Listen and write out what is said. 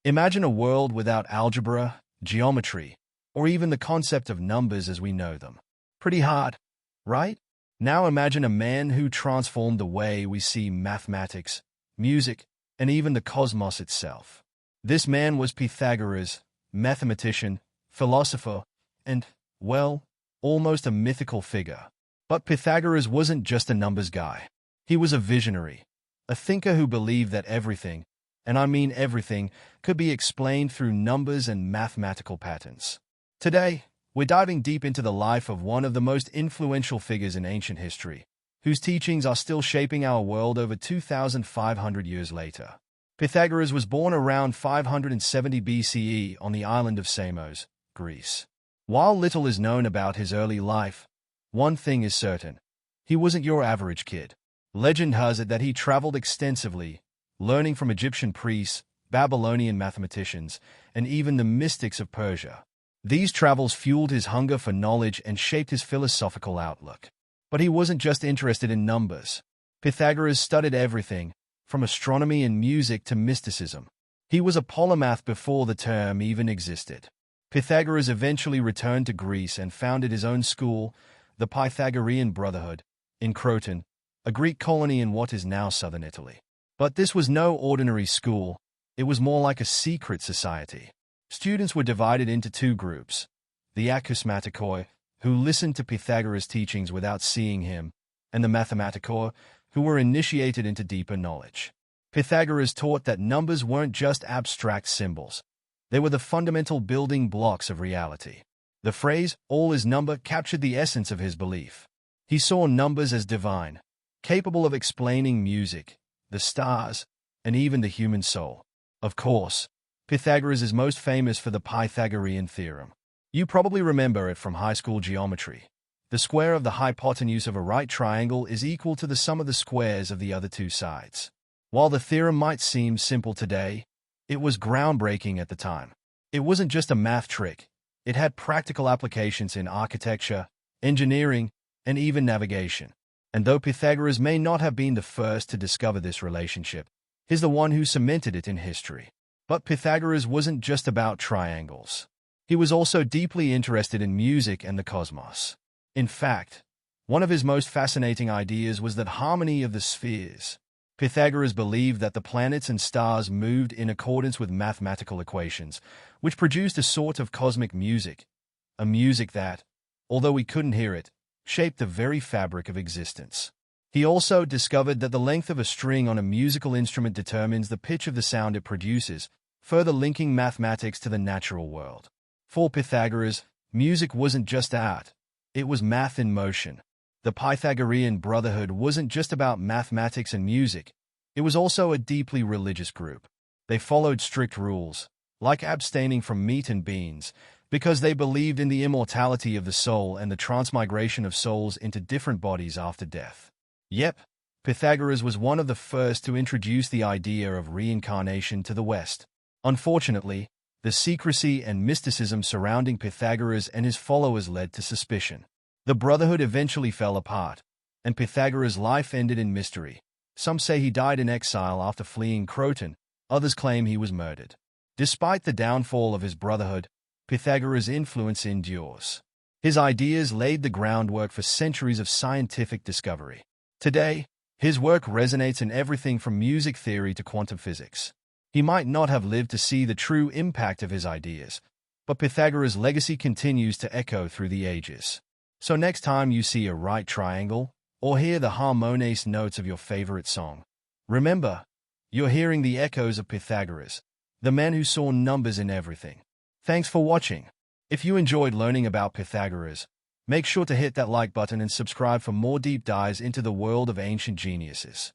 Imagine a world without algebra, geometry, or even the concept of numbers as we know them. Pretty hard, right? Now imagine a man who transformed the way we see mathematics, music, and even the cosmos itself. This man was Pythagoras, mathematician, philosopher, and, well, almost a mythical figure. But Pythagoras wasn't just a numbers guy. He was a visionary, a thinker who believed that everything, and I mean everything, could be explained through numbers and mathematical patterns. Today, we're diving deep into the life of one of the most influential figures in ancient history, whose teachings are still shaping our world over 2,500 years later. Pythagoras was born around 570 BCE on the island of Samos, Greece. While little is known about his early life, one thing is certain: he wasn't your average kid. Legend has it that he traveled extensively, learning from Egyptian priests, Babylonian mathematicians, and even the mystics of Persia. These travels fueled his hunger for knowledge and shaped his philosophical outlook. But he wasn't just interested in numbers. Pythagoras studied everything, from astronomy and music to mysticism. He was a polymath before the term even existed. Pythagoras eventually returned to Greece and founded his own school, the Pythagorean Brotherhood, in Croton, a Greek colony in what is now southern Italy. But this was no ordinary school. It was more like a secret society. Students were divided into two groups: the acousmatikoi, who listened to Pythagoras' teachings without seeing him, and the mathematikoi, who were initiated into deeper knowledge. Pythagoras taught that numbers weren't just abstract symbols. They were the fundamental building blocks of reality. The phrase, "all is number," captured the essence of his belief. He saw numbers as divine, capable of explaining music, the stars, and even the human soul. Of course, Pythagoras is most famous for the Pythagorean theorem. You probably remember it from high school geometry. The square of the hypotenuse of a right triangle is equal to the sum of the squares of the other two sides. While the theorem might seem simple today, it was groundbreaking at the time. It wasn't just a math trick. It had practical applications in architecture, engineering, and even navigation. And though Pythagoras may not have been the first to discover this relationship, he's the one who cemented it in history. But Pythagoras wasn't just about triangles. He was also deeply interested in music and the cosmos. In fact, one of his most fascinating ideas was that harmony of the spheres. Pythagoras believed that the planets and stars moved in accordance with mathematical equations, which produced a sort of cosmic music, a music that, although we couldn't hear it, shaped the very fabric of existence. He also discovered that the length of a string on a musical instrument determines the pitch of the sound it produces, further linking mathematics to the natural world. For Pythagoras, music wasn't just art, it was math in motion. The Pythagorean Brotherhood wasn't just about mathematics and music, it was also a deeply religious group. They followed strict rules, like abstaining from meat and beans, because they believed in the immortality of the soul and the transmigration of souls into different bodies after death. Yep, Pythagoras was one of the first to introduce the idea of reincarnation to the West. Unfortunately, the secrecy and mysticism surrounding Pythagoras and his followers led to suspicion. The Brotherhood eventually fell apart, and Pythagoras' life ended in mystery. Some say he died in exile after fleeing Croton, others claim he was murdered. Despite the downfall of his Brotherhood, Pythagoras' influence endures. His ideas laid the groundwork for centuries of scientific discovery. Today, his work resonates in everything from music theory to quantum physics. He might not have lived to see the true impact of his ideas, but Pythagoras' legacy continues to echo through the ages. So next time you see a right triangle, or hear the harmonious notes of your favorite song, remember, you're hearing the echoes of Pythagoras, the man who saw numbers in everything. Thanks for watching. If you enjoyed learning about Pythagoras, make sure to hit that like button and subscribe for more deep dives into the world of ancient geniuses.